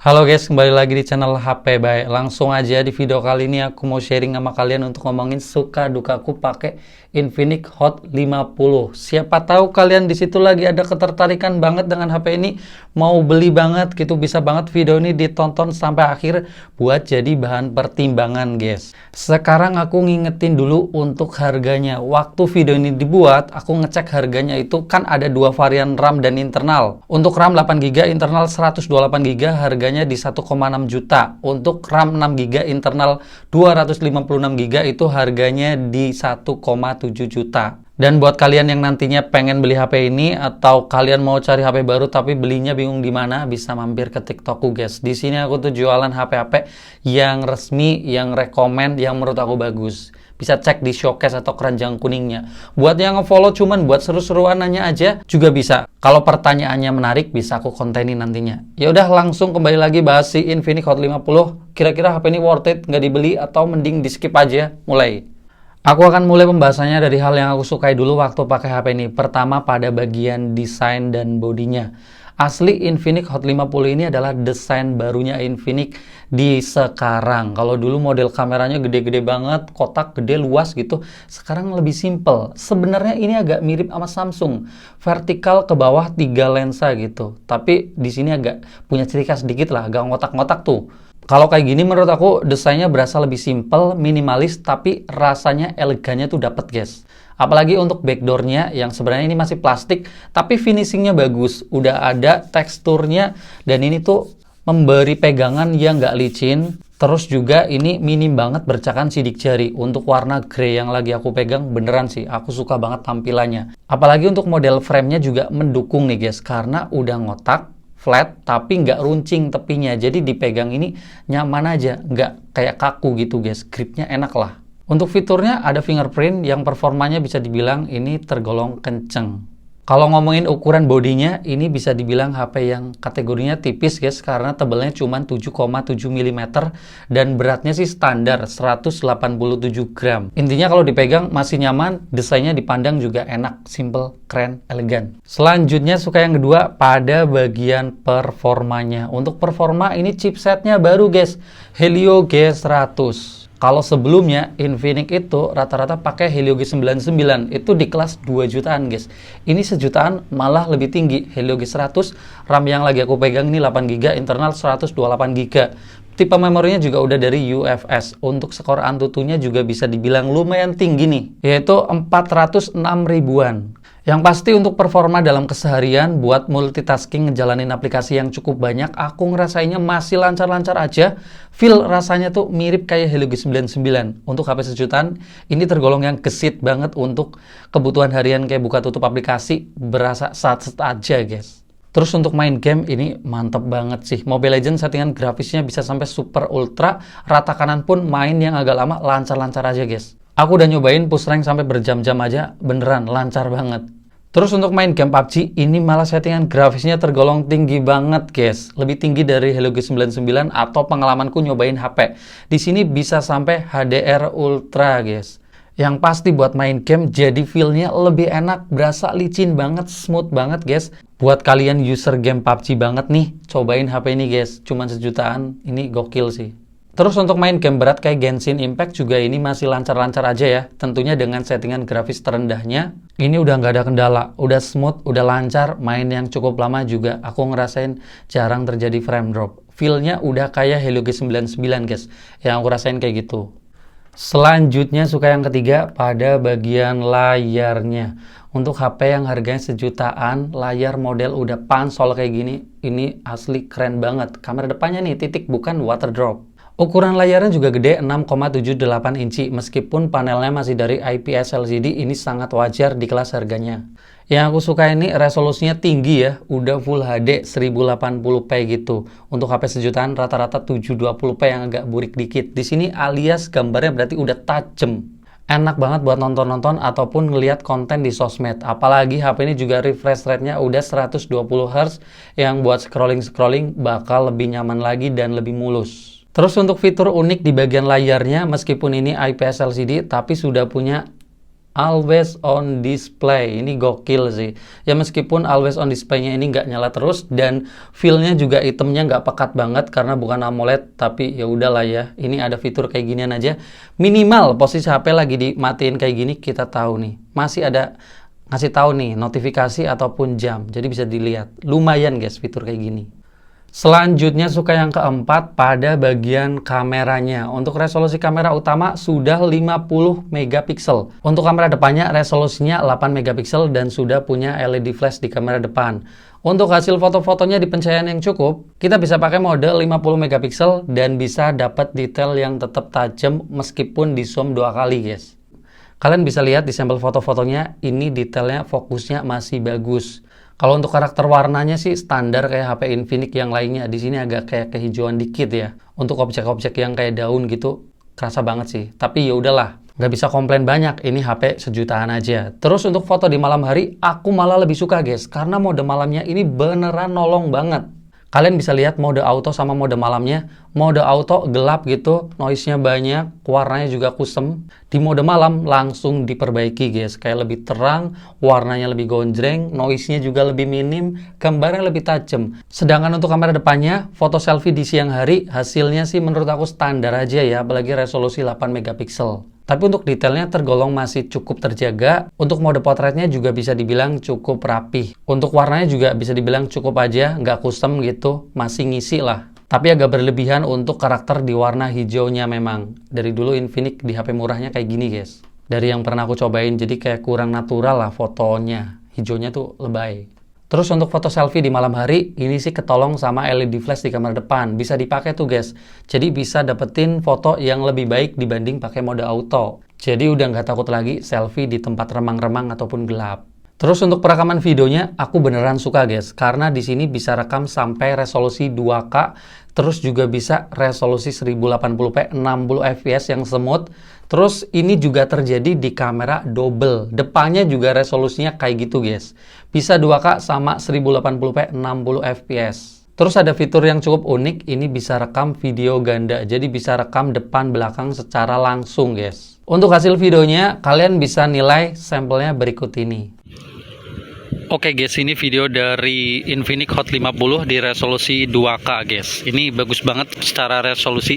Halo guys, kembali lagi di channel HP Baik. Langsung aja di video kali ini aku mau sharing sama kalian untuk ngomongin suka dukaku pakai Infinix Hot 50. Siapa tahu kalian di situ lagi ada ketertarikan banget dengan HP ini, mau beli banget gitu, bisa banget video ini ditonton sampai akhir buat jadi bahan pertimbangan guys. Sekarang aku ngingetin dulu untuk harganya. Waktu video ini dibuat, aku ngecek harganya itu kan ada dua varian RAM dan internal. Untuk RAM 8GB, internal 128GB harganya di 1,6 juta. Untuk RAM 6GB internal 256GB itu harganya di 1,7 juta. Dan buat kalian yang nantinya pengen beli HP ini atau kalian mau cari HP baru tapi belinya bingung di mana, bisa mampir ke TikTokku guys. Di sini aku tuh jualan HP-HP yang resmi, yang rekomend, yang menurut aku bagus. Bisa cek di showcase atau keranjang kuningnya. Buat yang nge-follow cuman buat seru-seruan nanya aja juga bisa. Kalau pertanyaannya menarik bisa aku kontenin nantinya. Ya udah langsung kembali lagi bahas si Infinix Hot 50. Kira-kira HP ini worth it nggak dibeli atau mending di skip aja? Mulai. Aku akan mulai pembahasannya dari hal yang aku sukai dulu waktu pakai HP ini. Pertama pada bagian desain dan bodinya. Asli Infinix Hot 50 ini adalah desain barunya Infinix di sekarang. Kalau dulu model kameranya gede-gede banget, kotak gede luas gitu. Sekarang lebih simple. Sebenarnya ini agak mirip sama Samsung. Vertikal ke bawah 3 lensa gitu. Tapi di sini agak punya ciri khas sedikit lah, agak ngotak-ngotak tuh. Kalau kayak gini menurut aku desainnya berasa lebih simple, minimalis, tapi rasanya elegannya tuh dapet guys. Apalagi untuk backdoornya yang sebenarnya ini masih plastik, tapi finishingnya bagus. Udah ada teksturnya dan ini tuh memberi pegangan yang nggak licin. Terus juga ini minim banget bercakan sidik jari. Untuk warna grey yang lagi aku pegang beneran sih, aku suka banget tampilannya. Apalagi untuk model framenya juga mendukung nih guys, karena udah ngotak, flat tapi nggak runcing tepinya, jadi dipegang ini nyaman aja, nggak kayak kaku gitu guys, gripnya enak lah. Untuk fiturnya ada fingerprint yang performanya bisa dibilang ini tergolong kenceng. Kalau ngomongin ukuran bodinya, ini bisa dibilang HP yang kategorinya tipis guys, karena tebalnya cuma 7,7 mm dan beratnya sih standar 187 gram. Intinya kalau dipegang masih nyaman, desainnya dipandang juga enak, simple, keren, elegan. Selanjutnya suka yang kedua pada bagian performanya. Untuk performa ini chipsetnya baru guys, Helio G100. Kalau sebelumnya Infinix itu rata-rata pakai Helio G99, itu di kelas 2 jutaan guys. Ini sejutaan malah lebih tinggi. Helio G100, RAM yang lagi aku pegang ini 8GB, internal 128GB. Tipe memorinya juga udah dari UFS. Untuk skor Antutunya juga bisa dibilang lumayan tinggi nih, yaitu 406 ribuan. Yang pasti untuk performa dalam keseharian buat multitasking ngejalanin aplikasi yang cukup banyak, aku ngerasainnya masih lancar-lancar aja. Feel rasanya tuh mirip kayak Helio G99. Untuk HP sejutaan, ini tergolong yang gesit banget untuk kebutuhan harian kayak buka tutup aplikasi, berasa sat-set aja guys. Terus untuk main game ini mantep banget sih. Mobile Legends settingan grafisnya bisa sampai super ultra, rata kanan pun main yang agak lama lancar-lancar aja guys. Aku udah nyobain push rank sampai berjam-jam aja, beneran lancar banget. Terus untuk main game PUBG, ini malah settingan grafisnya tergolong tinggi banget guys. Lebih tinggi dari Helio G99 atau pengalamanku nyobain HP. Di sini bisa sampai HDR Ultra guys. Yang pasti buat main game jadi feel-nya lebih enak, berasa licin banget, smooth banget guys. Buat kalian user game PUBG banget nih, cobain HP ini guys. Cuman sejutaan, ini gokil sih. Terus untuk main game berat kayak Genshin Impact juga ini masih lancar-lancar aja ya. Tentunya dengan settingan grafis terendahnya, ini udah nggak ada kendala. Udah smooth, udah lancar, main yang cukup lama juga. Aku ngerasain jarang terjadi frame drop. Feel-nya udah kayak Helio G99 guys, yang aku rasain kayak gitu. Selanjutnya suka yang ketiga pada bagian layarnya. Untuk HP yang harganya sejutaan, layar model udah pansol kayak gini, ini asli keren banget. Kamera depannya nih titik, bukan water drop. Ukuran layarnya juga gede, 6,78 inci. Meskipun panelnya masih dari IPS LCD, ini sangat wajar di kelas harganya. Yang aku suka ini resolusinya tinggi ya, udah Full HD 1080p gitu. Untuk HP sejutaan rata-rata 720p yang agak burik dikit. Di sini alias gambarnya berarti udah tajem. Enak banget buat nonton-nonton ataupun ngelihat konten di sosmed. Apalagi HP ini juga refresh rate-nya udah 120Hz yang buat scrolling-scrolling bakal lebih nyaman lagi dan lebih mulus. Terus untuk fitur unik di bagian layarnya, meskipun ini IPS LCD, tapi sudah punya Always on display, ini gokil sih. Ya meskipun always on display-nya ini nggak nyala terus dan feel-nya juga itemnya nggak pekat banget karena bukan AMOLED, tapi ya udahlah ya. Ini ada fitur kayak ginian aja. Minimal posisi HP lagi dimatiin kayak gini kita tahu nih. Masih ada ngasih tahu nih notifikasi ataupun jam. Jadi bisa dilihat. Lumayan guys fitur kayak gini. Selanjutnya suka yang keempat pada bagian kameranya. Untuk resolusi kamera utama sudah 50 megapiksel. Untuk kamera depannya resolusinya 8 megapiksel dan sudah punya LED flash di kamera depan. Untuk hasil foto-fotonya di pencahayaan yang cukup, kita bisa pakai mode 50 megapiksel dan bisa dapat detail yang tetap tajam meskipun di zoom 2 kali guys. Kalian bisa lihat di sampel foto-fotonya, ini detailnya fokusnya masih bagus. Kalau untuk karakter warnanya sih standar kayak HP Infinix yang lainnya. Di sini agak kayak kehijauan dikit ya. Untuk objek-objek yang kayak daun gitu, kerasa banget sih. Tapi ya udahlah, nggak bisa komplain banyak. Ini HP sejutaan aja. Terus untuk foto di malam hari, aku malah lebih suka guys. Karena mode malamnya ini beneran nolong banget. Kalian bisa lihat mode auto sama mode malamnya. Mode auto gelap gitu, noise-nya banyak, warnanya juga kusem. Di mode malam langsung diperbaiki guys, kayak lebih terang, warnanya lebih gonjreng, noise-nya juga lebih minim, gambarnya lebih tajam. Sedangkan untuk kamera depannya, foto selfie di siang hari, hasilnya sih menurut aku standar aja ya, apalagi resolusi 8 megapiksel. Tapi untuk detailnya tergolong masih cukup terjaga. Untuk mode potretnya juga bisa dibilang cukup rapih. Untuk warnanya juga bisa dibilang cukup aja, nggak kusem gitu, masih ngisi lah. Tapi agak berlebihan untuk karakter di warna hijaunya memang. Dari dulu Infinix di HP murahnya kayak gini guys. Dari yang pernah aku cobain, jadi kayak kurang natural lah fotonya. Hijaunya tuh lebay. Terus untuk foto selfie di malam hari, ini sih ketolong sama LED flash di kamera depan. Bisa dipakai tuh guys. Jadi bisa dapetin foto yang lebih baik dibanding pakai mode auto. Jadi udah nggak takut lagi selfie di tempat remang-remang ataupun gelap. Terus untuk perekaman videonya, aku beneran suka guys. Karena di sini bisa rekam sampai resolusi 2K. Terus juga bisa resolusi 1080p 60 fps yang smooth. Terus ini juga terjadi di kamera double. Depannya juga resolusinya kayak gitu guys. Bisa 2K sama 1080p 60 fps. Terus ada fitur yang cukup unik, ini bisa rekam video ganda. Jadi bisa rekam depan belakang secara langsung guys. Untuk hasil videonya, kalian bisa nilai sampelnya berikut ini. Oke guys, ini video dari Infinix Hot 50 di resolusi 2K guys. Ini bagus banget secara resolusi,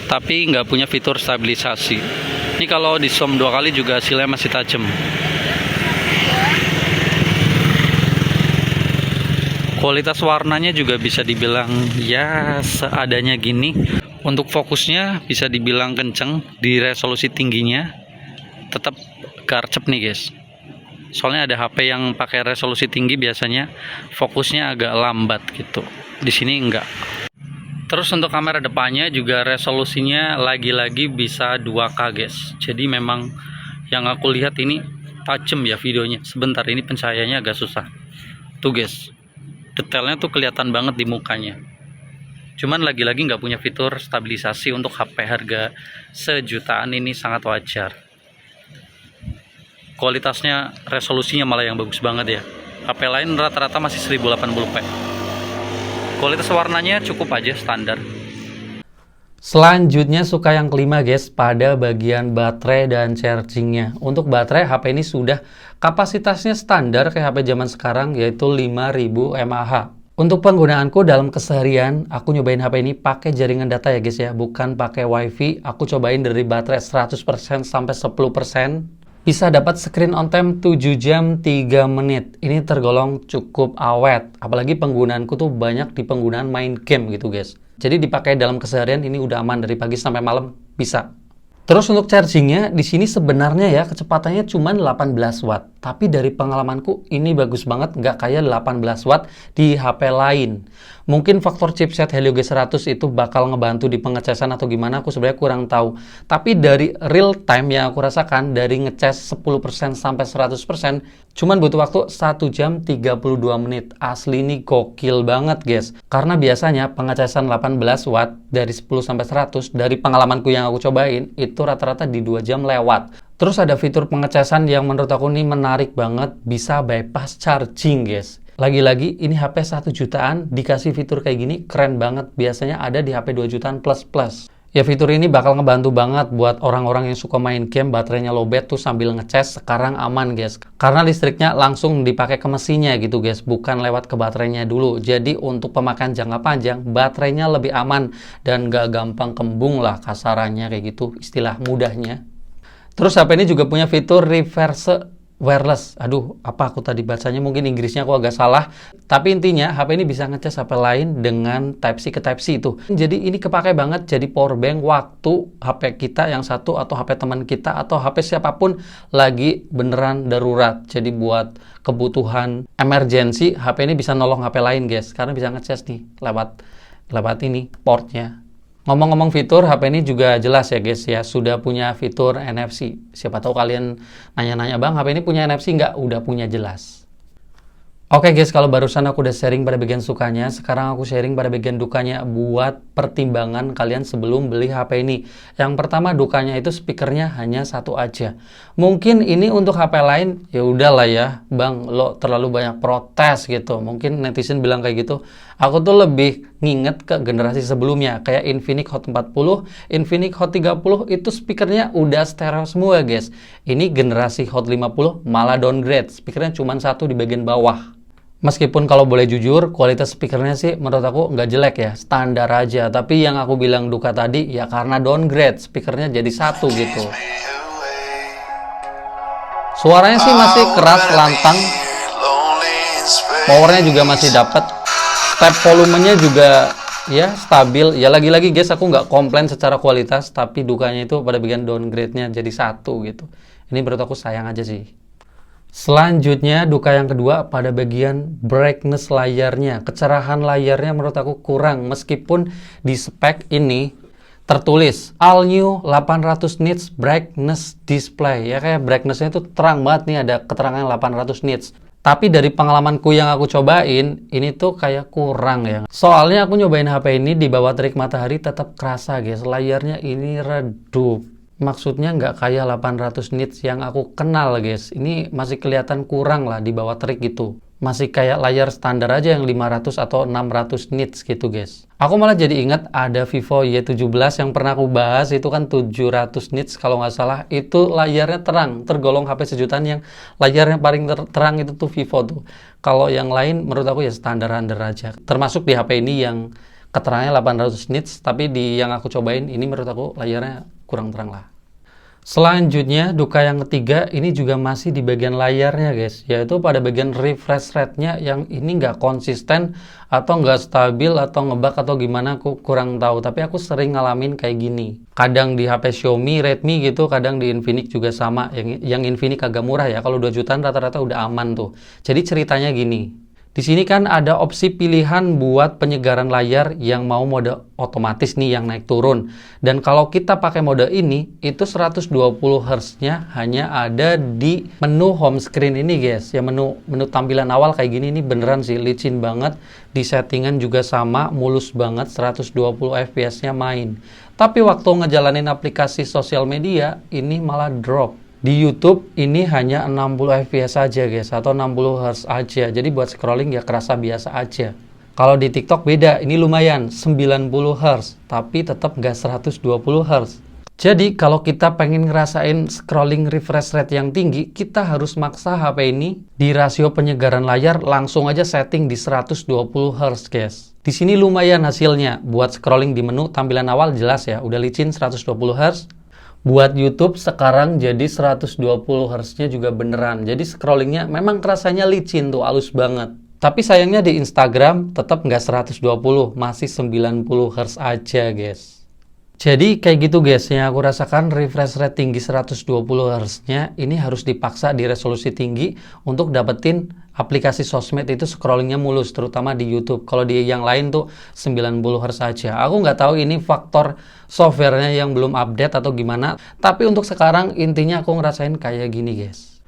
tapi nggak punya fitur stabilisasi. Ini kalau di zoom 2 kali juga hasilnya masih tajam. Kualitas warnanya juga bisa dibilang ya seadanya gini. Untuk fokusnya bisa dibilang kenceng di resolusi tingginya. Tetap garcep nih guys. Soalnya ada HP yang pakai resolusi tinggi biasanya fokusnya agak lambat gitu. Di sini enggak. Terus untuk kamera depannya juga resolusinya lagi-lagi bisa 2K guys. Jadi memang yang aku lihat ini tajam ya videonya. Sebentar, ini pencahayaannya agak susah. Tuh guys, detailnya tuh kelihatan banget di mukanya. Cuman lagi-lagi nggak punya fitur stabilisasi. Untuk HP harga sejutaan ini sangat wajar. Kualitasnya, resolusinya malah yang bagus banget ya. HP lain rata-rata masih 1080p. Kualitas warnanya cukup aja standar. Selanjutnya suka yang kelima guys, pada bagian baterai dan chargingnya. Untuk baterai HP ini sudah kapasitasnya standar kayak HP zaman sekarang, yaitu 5000 mAh. Untuk penggunaanku dalam keseharian, aku nyobain HP ini pakai jaringan data ya guys ya, bukan pakai WiFi. Aku cobain dari baterai 100% sampai 10%. Bisa dapat screen on time 7 jam 3 menit. Ini tergolong cukup awet. Apalagi penggunaanku tuh banyak di penggunaan main game gitu guys. Jadi dipakai dalam keseharian ini udah aman dari pagi sampai malam bisa. Terus untuk chargingnya di sini sebenarnya ya kecepatannya cuma 18 watt. Tapi dari pengalamanku ini bagus banget, nggak kayak 18 watt di HP lain. Mungkin faktor chipset Helio G100 itu bakal ngebantu di pengecasan atau gimana, aku sebenarnya kurang tahu. Tapi dari real time yang aku rasakan, dari ngecas 10% sampai 100%, cuman butuh waktu 1 jam 32 menit. Asli ini gokil banget guys. Karena biasanya pengecasan 18 watt dari 10 sampai 100, dari pengalamanku yang aku cobain, itu rata-rata di 2 jam lewat. Terus ada fitur pengecasan yang menurut aku ini menarik banget, bisa bypass charging guys. Lagi-lagi ini HP 1 jutaan dikasih fitur kayak gini keren banget. Biasanya ada di HP 2 jutaan plus-plus. Ya fitur ini bakal ngebantu banget buat orang-orang yang suka main game baterainya lowbat tuh sambil ngecas sekarang aman guys. Karena listriknya langsung dipakai ke mesinnya gitu guys, bukan lewat ke baterainya dulu. Jadi untuk pemakaian jangka panjang baterainya lebih aman dan gak gampang kembung lah kasarannya kayak gitu istilah mudahnya. Terus HP ini juga punya fitur reverse wireless. Aduh, apa aku tadi bacanya? Mungkin Inggrisnya aku agak salah. Tapi intinya HP ini bisa ngecas HP lain dengan Type-C ke Type-C itu. Jadi ini kepakai banget jadi power bank waktu HP kita yang satu atau HP teman kita atau HP siapapun lagi beneran darurat. Jadi buat kebutuhan emergency, HP ini bisa nolong HP lain guys. Karena bisa ngecas nih lewat ini portnya. Ngomong-ngomong fitur, HP ini juga jelas ya guys ya, sudah punya fitur NFC. Siapa tahu kalian nanya-nanya, bang HP ini punya NFC nggak? Udah punya jelas. Oke guys, kalau barusan aku udah sharing pada bagian sukanya, sekarang aku sharing pada bagian dukanya buat pertimbangan kalian sebelum beli HP ini. Yang pertama dukanya itu speakernya hanya satu aja. Mungkin ini untuk HP lain, ya udahlah ya, bang lo terlalu banyak protes gitu. Mungkin netizen bilang kayak gitu. Aku tuh lebih nginget ke generasi sebelumnya, kayak Infinix Hot 40, Infinix Hot 30 itu speakernya udah stereo semua guys. Ini generasi Hot 50 malah downgrade, speakernya cuma satu di bagian bawah. Meskipun kalau boleh jujur, kualitas speakernya sih menurut aku nggak jelek ya, standar aja. Tapi yang aku bilang duka tadi, ya karena downgrade, speakernya jadi satu gitu. Suaranya sih masih keras, lantang. Powernya juga masih dapat. Step volumenya juga ya stabil. Ya lagi-lagi guys, aku nggak komplain secara kualitas, tapi dukanya itu pada bagian downgrade-nya jadi satu gitu. Ini menurut aku sayang aja sih. Selanjutnya, duka yang kedua pada bagian brightness layarnya. Kecerahan layarnya menurut aku kurang, meskipun di spek ini tertulis all new 800 nits brightness display. Ya kayak brightnessnya itu terang banget nih, ada keterangan 800 nits. Tapi dari pengalamanku yang aku cobain, ini tuh kayak kurang ya. Soalnya aku nyobain HP ini di bawah terik matahari tetap kerasa guys, layarnya ini redup. Maksudnya nggak kayak 800 nits yang aku kenal guys. Ini masih kelihatan kurang lah di bawah terik gitu. Masih kayak layar standar aja yang 500 atau 600 nits gitu guys. Aku malah jadi ingat ada Vivo Y17 yang pernah aku bahas, itu kan 700 nits kalau nggak salah. Itu layarnya terang, tergolong HP sejutaan yang layarnya paling terang itu tuh Vivo tuh. Kalau yang lain menurut aku ya standar-standar aja. Termasuk di HP ini yang keterangannya 800 nits, tapi di yang aku cobain ini menurut aku layarnya kurang terang lah. Selanjutnya, duka yang ketiga ini juga masih di bagian layarnya guys, yaitu pada bagian refresh rate-nya yang ini nggak konsisten atau nggak stabil atau ngebug atau gimana, aku kurang tahu. Tapi aku sering ngalamin kayak gini. Kadang di HP Xiaomi, Redmi gitu, kadang di Infinix juga sama. Yang Infinix agak murah ya, kalau 2 jutaan rata-rata udah aman tuh. Jadi ceritanya gini. Di sini kan ada opsi pilihan buat penyegaran layar yang mau mode otomatis nih yang naik turun. Dan kalau kita pakai mode ini, itu 120 Hz-nya hanya ada di menu home screen ini guys. Ya menu tampilan awal kayak gini nih beneran sih licin banget. Di settingan juga sama, mulus banget, 120 fps-nya main. Tapi waktu ngejalanin aplikasi sosial media, ini malah drop. Di YouTube ini hanya 60 fps aja guys, atau 60 Hz aja. Jadi buat scrolling ya kerasa biasa aja. Kalau di TikTok beda, ini lumayan 90 Hz, tapi tetap nggak 120 Hz. Jadi kalau kita pengen ngerasain scrolling refresh rate yang tinggi, kita harus maksa HP ini di rasio penyegaran layar langsung aja setting di 120 Hz guys. Di sini lumayan hasilnya. Buat scrolling di menu tampilan awal jelas ya, udah licin 120 Hz. Buat YouTube sekarang jadi 120 Hz-nya juga beneran. Jadi scrollingnya memang kerasanya licin tuh, halus banget. Tapi sayangnya di Instagram tetap nggak 120, masih 90 Hz aja guys. Jadi kayak gitu guys, yang aku rasakan refresh rate tinggi 120 Hz-nya ini harus dipaksa di resolusi tinggi untuk dapetin aplikasi sosmed itu scrollingnya mulus, terutama di YouTube. Kalau di yang lain tuh 90 Hz aja. Aku nggak tahu ini faktor softwarenya yang belum update atau gimana. Tapi untuk sekarang intinya aku ngerasain kayak gini guys.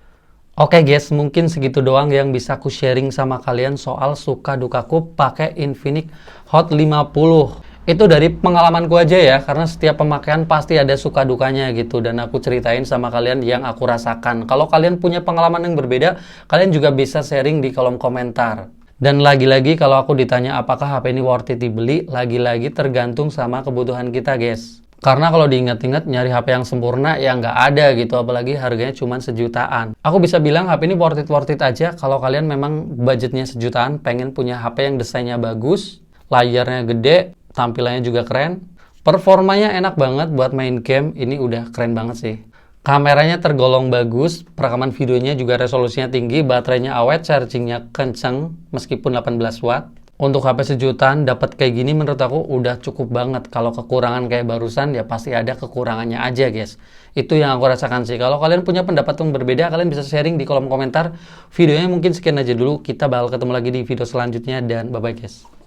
Oke guys, mungkin segitu doang yang bisa aku sharing sama kalian soal suka dukaku pakai Infinix Hot 50. Itu dari pengalamanku aja ya, karena setiap pemakaian pasti ada suka dukanya gitu, dan aku ceritain sama kalian yang aku rasakan. Kalau kalian punya pengalaman yang berbeda, kalian juga bisa sharing di kolom komentar. Dan lagi-lagi kalau aku ditanya apakah HP ini worth it dibeli, lagi-lagi tergantung sama kebutuhan kita guys. Karena kalau diingat-ingat nyari HP yang sempurna ya nggak ada gitu, apalagi harganya cuma sejutaan. Aku bisa bilang HP ini worth it aja kalau kalian memang budgetnya sejutaan, pengen punya HP yang desainnya bagus, layarnya gede, tampilannya juga keren, performanya enak banget buat main game, ini udah keren banget sih. Kameranya tergolong bagus, perekaman videonya juga resolusinya tinggi, baterainya awet, chargingnya kenceng meskipun 18 watt. Untuk HP sejutaan dapat kayak gini menurut aku udah cukup banget. Kalau kekurangan kayak barusan ya pasti ada kekurangannya aja guys. Itu yang aku rasakan sih. Kalau kalian punya pendapat yang berbeda, kalian bisa sharing di kolom komentar. Videonya mungkin sekian aja dulu. Kita bakal ketemu lagi di video selanjutnya dan bye bye guys.